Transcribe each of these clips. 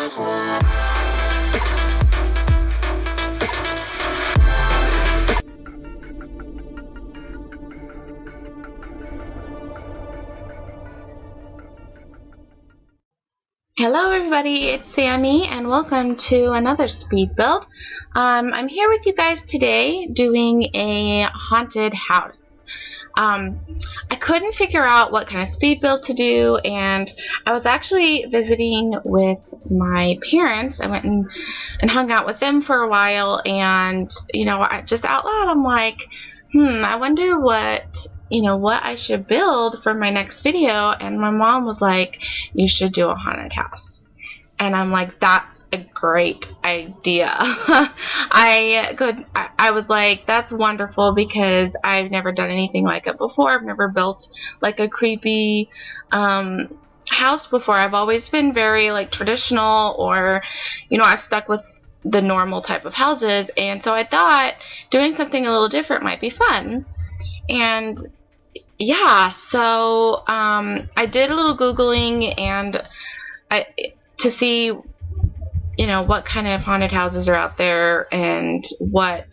Hello everybody, it's Sammy and welcome to another speed build. I'm here with you guys today doing a haunted house. I couldn't figure out what kind of speed build to do, and I was actually visiting with my parents. I went and hung out with them for a while, and just out loud I'm like, I wonder what I should build for my next video. And my mom was like, you should do a haunted house. And I'm like, that's a great idea. I was like, that's wonderful, because I've never done anything like it before. I've never built like a creepy house before. I've always been very like traditional, or I've stuck with the normal type of houses, and so I thought doing something a little different might be fun. And yeah, so I did a little Googling and to see what kind of haunted houses are out there and what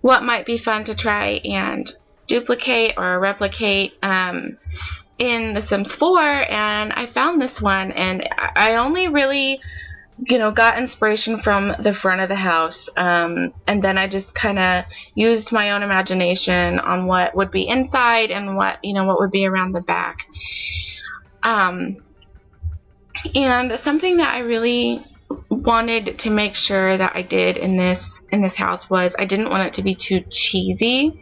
might be fun to try and duplicate or replicate in The Sims 4, and I found this one, and I only really got inspiration from the front of the house, and then I just kind of used my own imagination on what would be inside and what would be around the back. And something that I really wanted to make sure that I did in this house was I didn't want it to be too cheesy.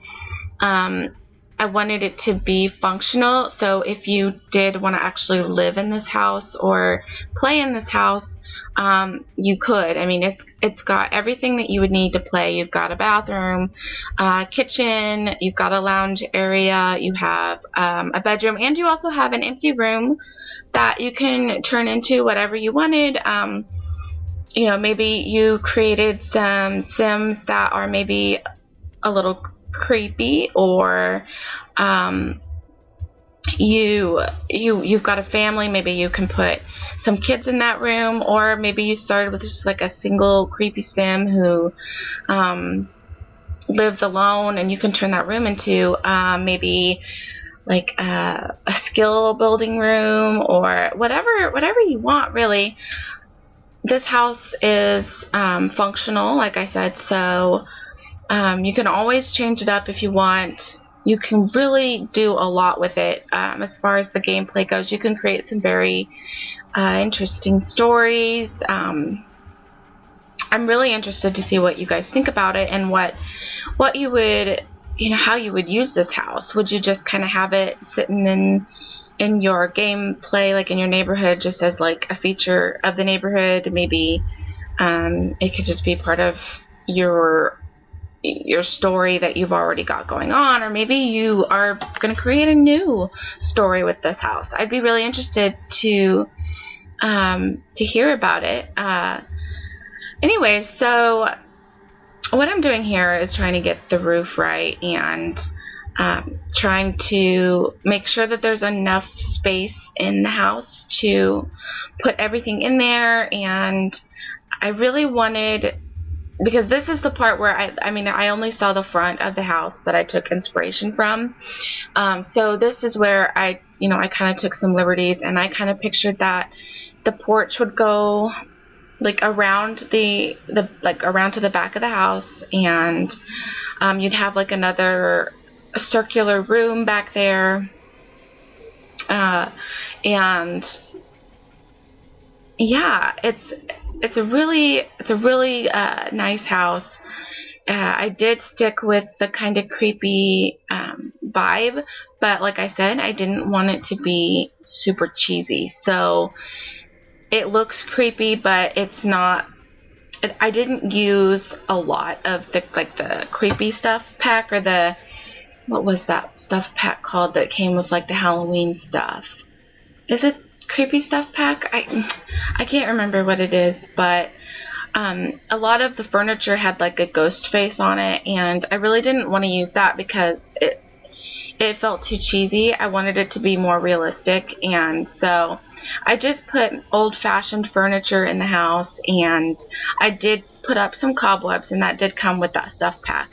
I wanted it to be functional, so if you did want to actually live in this house or play in this house, you could. I mean, it's got everything that you would need to play. You've got a bathroom, kitchen, you've got a lounge area, you have a bedroom, and you also have an empty room that you can turn into whatever you wanted. Maybe you created some Sims that are maybe a little creepy, or you've got a family. Maybe you can put some kids in that room, or maybe you started with just like a single creepy Sim who lives alone, and you can turn that room into maybe like a skill building room, or whatever you want, really. This house is functional, like I said, so you can always change it up if you want. You can really do a lot with it. As far as the gameplay goes, you can create some very interesting stories. I'm really interested to see what you guys think about it, and what you would, how you would use this house. Would you just kind of have it sitting in your gameplay, like in your neighborhood, just as like a feature of the neighborhood? Maybe it could just be part of your story that you've already got going on, or maybe you are going to create a new story with this house. I'd be really interested to hear about it. Anyways, so what I'm doing here is trying to get the roof right, and trying to make sure that there's enough space in the house to put everything in there. And I really wanted, because this is the part where I only saw the front of the house that I took inspiration from. So this is where I kind of took some liberties, and I kind of pictured that the porch would go like around around to the back of the house, and you'd have like another circular room back there, and yeah, it's a really nice house. I did stick with the kind of creepy vibe, but like I said, I didn't want it to be super cheesy. So it looks creepy, but it's not. I didn't use a lot of the creepy stuff pack, or the, what was that stuff pack called that came with like the Halloween stuff? Is it creepy stuff pack? I can't remember what it is, but a lot of the furniture had like a ghost face on it, and I really didn't want to use that because it felt too cheesy. I wanted it to be more realistic, and so I just put old-fashioned furniture in the house, and I did put up some cobwebs, and that did come with that stuff pack.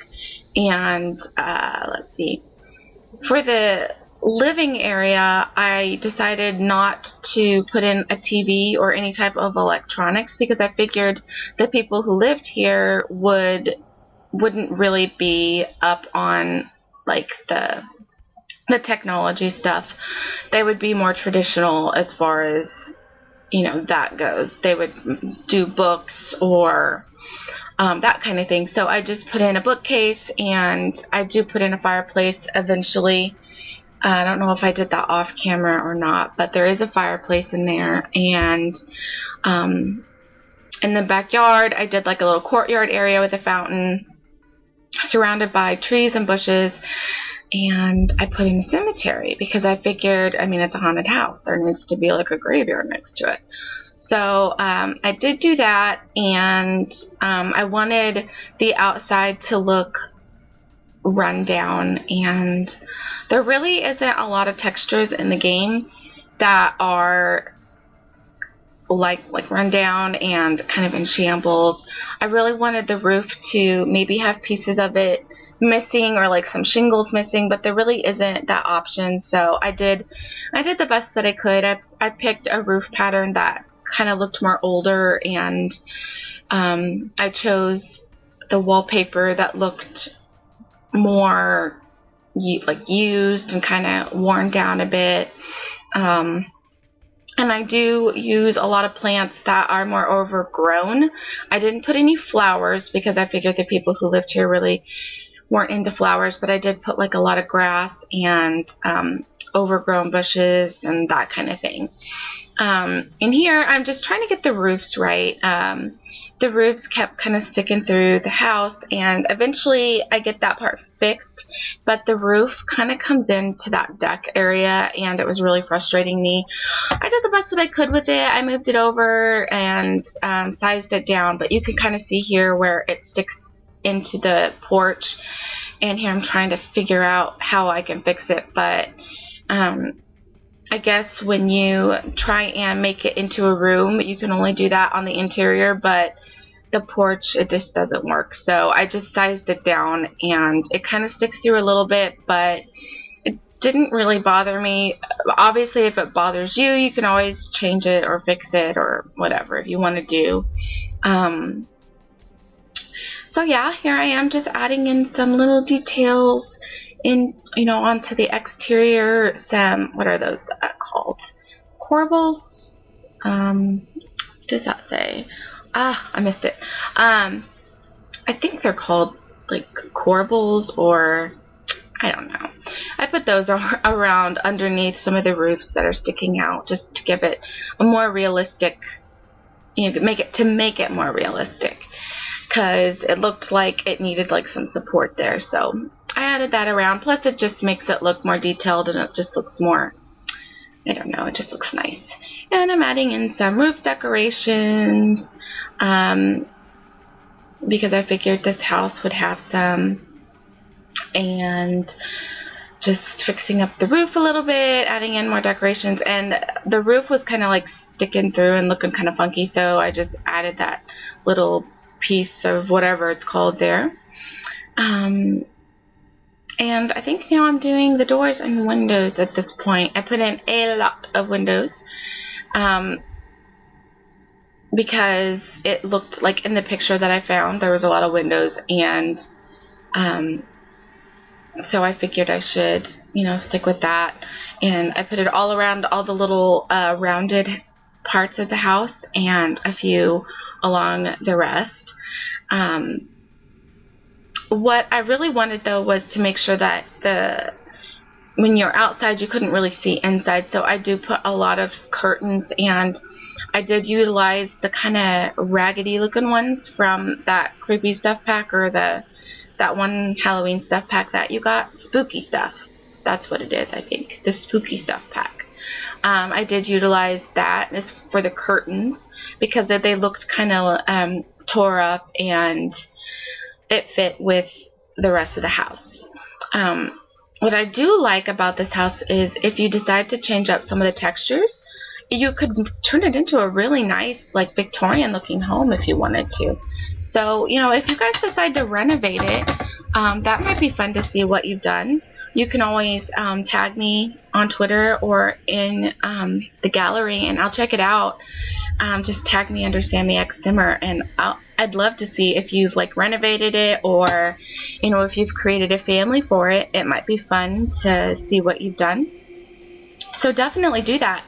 And let's see, for the living area, I decided not to put in a TV or any type of electronics because I figured the people who lived here wouldn't really be up on like the technology stuff. They would be more traditional as far as, you know, that goes. They would do books or that kind of thing. So I just put in a bookcase, and I do put in a fireplace eventually. I don't know if I did that off camera or not, but there is a fireplace in there. And in the backyard, I did like a little courtyard area with a fountain surrounded by trees and bushes. And I put in a cemetery because I figured, I mean, it's a haunted house. There needs to be like a graveyard next to it. So I did do that, and I wanted the outside to look run down, and there really isn't a lot of textures in the game that are like run down and kind of in shambles. I really wanted the roof to maybe have pieces of it missing or like some shingles missing, but there really isn't that option. So I did the best that I could. I picked a roof pattern that kind of looked more older, and I chose the wallpaper that looked more like used and kind of worn down a bit. And I do use a lot of plants that are more overgrown. I didn't put any flowers because I figured the people who lived here really weren't into flowers, but I did put like a lot of grass and overgrown bushes and that kind of thing. In here, I'm just trying to get the roofs right. The roofs kept kind of sticking through the house, and eventually I get that part fixed, but the roof kind of comes into that deck area, and it was really frustrating me. I did the best that I could with it. I moved it over and sized it down, but you can kind of see here where it sticks into the porch, and here I'm trying to figure out how I can fix it. But I guess when you try and make it into a room, you can only do that on the interior, but the porch, it just doesn't work. So I just sized it down, and it kind of sticks through a little bit, but it didn't really bother me. Obviously, if it bothers you, you can always change it or fix it or whatever if you want to do. So yeah, here I am just adding in some little details in, you know, onto the exterior. Some, what are those called? Corbels? What does that say? I missed it. I think they're called like corbels, or I don't know. I put those around underneath some of the roofs that are sticking out just to give it a more realistic, you know, make it more realistic, because it looked like it needed like some support there. So I added that around. Plus it just makes it look more detailed, and it just looks more, I don't know, it just looks nice. And I'm adding in some roof decorations because I figured this house would have some, and just fixing up the roof a little bit, adding in more decorations. And the roof was kind of like sticking through and looking kind of funky, so I just added that little piece of whatever it's called there. And I think now I'm doing the doors and windows at this point. I put in a lot of windows because it looked like in the picture that I found there was a lot of windows, and so I figured I should, you know, stick with that. And I put it all around all the little rounded parts of the house and a few along the rest. What I really wanted though was to make sure that when you're outside you couldn't really see inside, so I do put a lot of curtains, and I did utilize the kind of raggedy looking ones from that creepy stuff pack, or that one Halloween stuff pack that you got, spooky stuff. That's what it is, I think, the spooky stuff pack. I did utilize that for the curtains because they looked kind of tore up, and it fit with the rest of the house. what I do like about this house is if you decide to change up some of the textures, you could turn it into a really nice, like, Victorian looking home if you wanted to. So, you know, if you guys decide to renovate it, that might be fun to see what you've done. You can always tag me on Twitter or in the gallery, and I'll check it out. Just tag me under SammyxSimmer, and I'd love to see if you've, like, renovated it, or, you know, if you've created a family for it. It might be fun to see what you've done. So definitely do that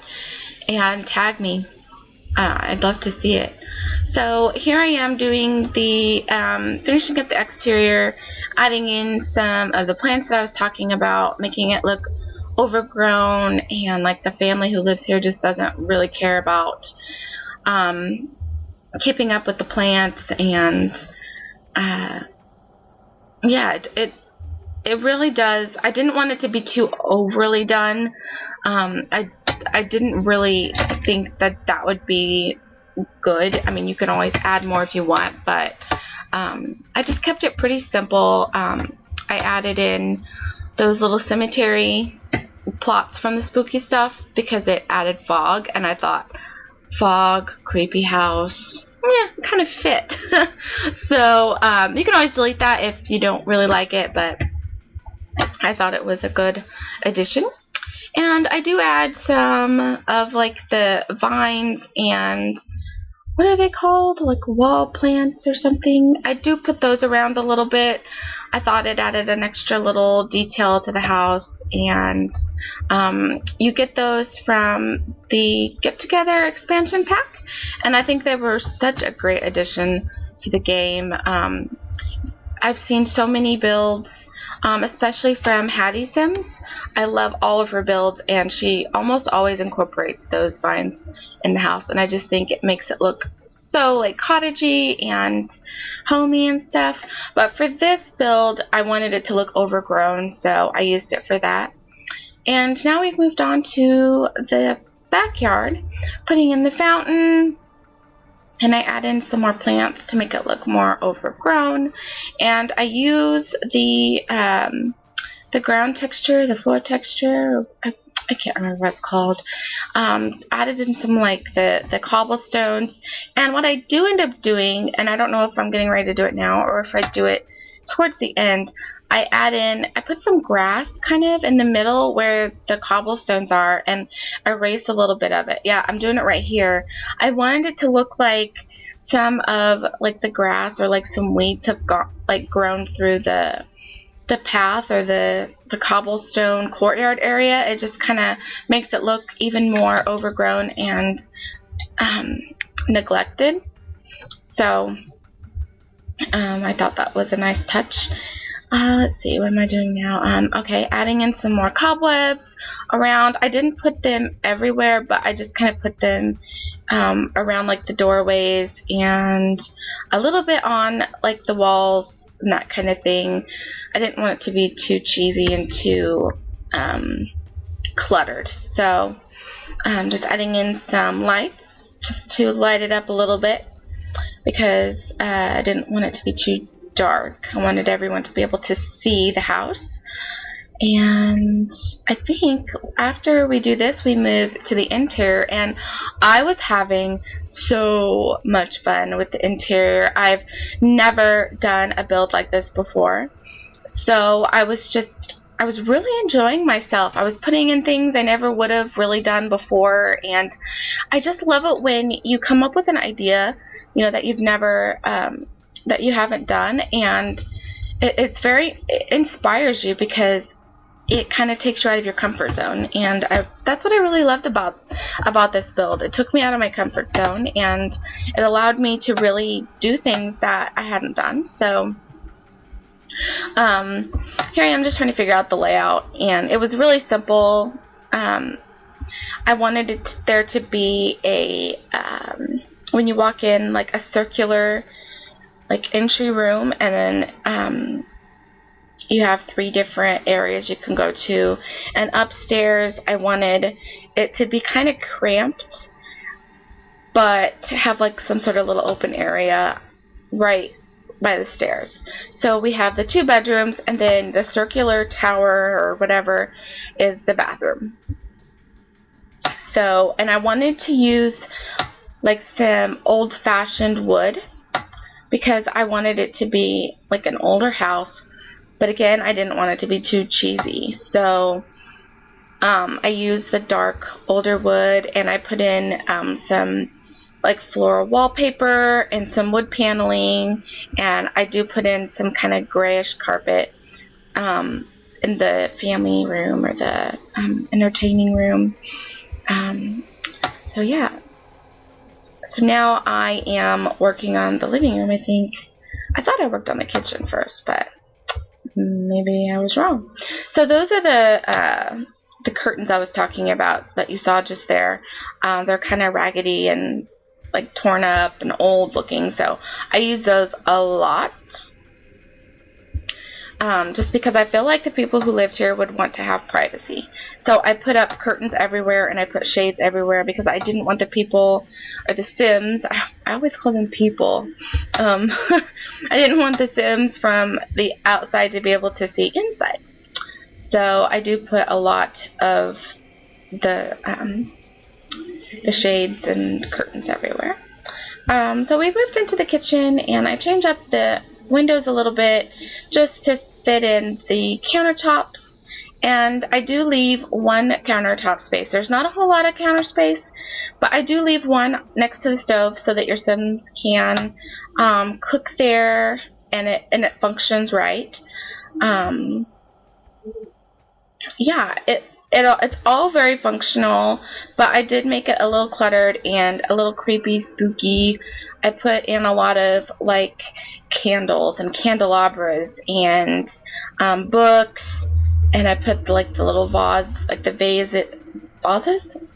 and tag me. I'd love to see it. So here I am doing the finishing up the exterior, adding in some of the plants that I was talking about, making it look overgrown, and like the family who lives here just doesn't really care about keeping up with the plants. And yeah, it really does. I didn't want it to be too overly done. I didn't really think that would be good. I mean, you can always add more if you want, but I just kept it pretty simple. I added in those little cemetery plots from the spooky stuff because it added fog, and I thought, fog, creepy house, yeah, kind of fit. So you can always delete that if you don't really like it, but I thought it was a good addition. And I do add some of, like, the vines and, what are they called? Like wall plants or something. I do put those around a little bit. I thought it added an extra little detail to the house. And you get those from the Get Together expansion pack. And I think they were such a great addition to the game. I've seen so many builds, especially from Hattie Sims. I love all of her builds, and she almost always incorporates those vines in the house, and I just think it makes it look so, like, cottagey and homey and stuff. But for this build, I wanted it to look overgrown, so I used it for that. And now we've moved on to the backyard, putting in the fountain. And I add in some more plants to make it look more overgrown. And I use the ground texture, the floor texture, I can't remember what it's called. Added in some, like, the cobblestones. And what I do end up doing, and I don't know if I'm getting ready to do it now or if I do it towards the end, I put some grass kind of in the middle where the cobblestones are and erase a little bit of it. Yeah, I'm doing it right here. I wanted it to look like some of, like, the grass or, like, some weeds have grown through the path or the cobblestone courtyard area. It just kind of makes it look even more overgrown and neglected. So I thought that was a nice touch. Let's see, what am I doing now? Okay, adding in some more cobwebs around. I didn't put them everywhere, but I just kind of put them around, like, the doorways and a little bit on, like, the walls and that kind of thing. I didn't want it to be too cheesy and too cluttered. So just adding in some lights just to light it up a little bit because I didn't want it to be too dark. I wanted everyone to be able to see the house. And I think after we do this, we move to the interior, and I was having so much fun with the interior. I've never done a build like this before, so I was really enjoying myself. I was putting in things I never would have really done before, and I just love it when you come up with an idea, you know, that you've never that you haven't done, and it inspires you because it kind of takes you out of your comfort zone. And that's what I really loved about this build. It took me out of my comfort zone, and it allowed me to really do things that I hadn't done. So here I am just trying to figure out the layout, and it was really simple. I wanted there to be a when you walk in, like, a circular, like, entry room, and then you have 3 different areas you can go to. And upstairs, I wanted it to be kind of cramped, but to have, like, some sort of little open area right by the stairs. So we have the 2 bedrooms, and then the circular tower or whatever is the bathroom. So, and I wanted to use like some old-fashioned wood because I wanted it to be like an older house, but again, I didn't want it to be too cheesy. So I used the dark older wood, and I put in some like floral wallpaper and some wood paneling, and I do put in some kind of grayish carpet in the family room or the entertaining room. So yeah. So now I am working on the living room. I thought I worked on the kitchen first, but maybe I was wrong. So those are the curtains I was talking about that you saw just there. They're kind of raggedy and like torn up and old looking, so I use those a lot. Just because I feel like the people who lived here would want to have privacy. So I put up curtains everywhere, and I put shades everywhere because I didn't want the people, or the Sims, I always call them people, I didn't want the Sims from the outside to be able to see inside. So I do put a lot of the shades and curtains everywhere. So we moved into the kitchen, and I changed up the windows a little bit just to fit in the countertops, and I do leave one countertop space. There's not a whole lot of counter space, but I do leave one next to the stove so that your Sims can cook there, and it functions right. Yeah, it's all very functional, but I did make it a little cluttered and a little creepy, spooky. I put in a lot of like candles and candelabras and books, and I put the little vase, like the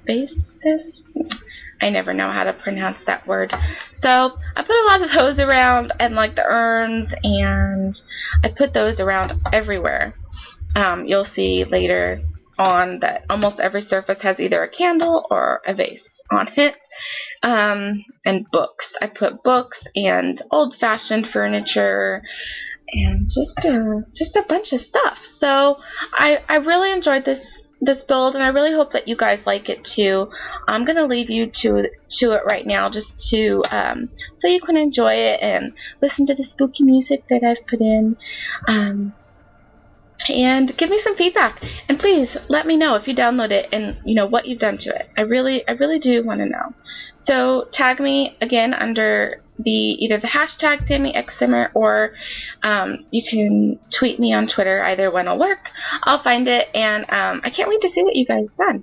vases. I never know how to pronounce that word. So I put a lot of those around, and like the urns, and I put those around everywhere. You'll see later on that almost every surface has either a candle or a vase on it. And books. I put books and old-fashioned furniture and just a bunch of stuff. So I really enjoyed this build, and I really hope that you guys like it too. I'm gonna leave you to it right now, just to so you can enjoy it and listen to the spooky music that I've put in. And give me some feedback, and please let me know if you download it and you know what you've done to it. I really do want to know. So tag me again under either the hashtag SammyxSimmer, or you can tweet me on Twitter. Either one will work. I'll find it, and I can't wait to see what you guys done.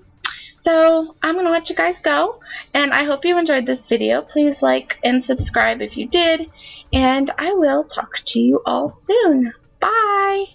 So I'm gonna let you guys go, and I hope you enjoyed this video. Please like and subscribe if you did, and I will talk to you all soon. Bye.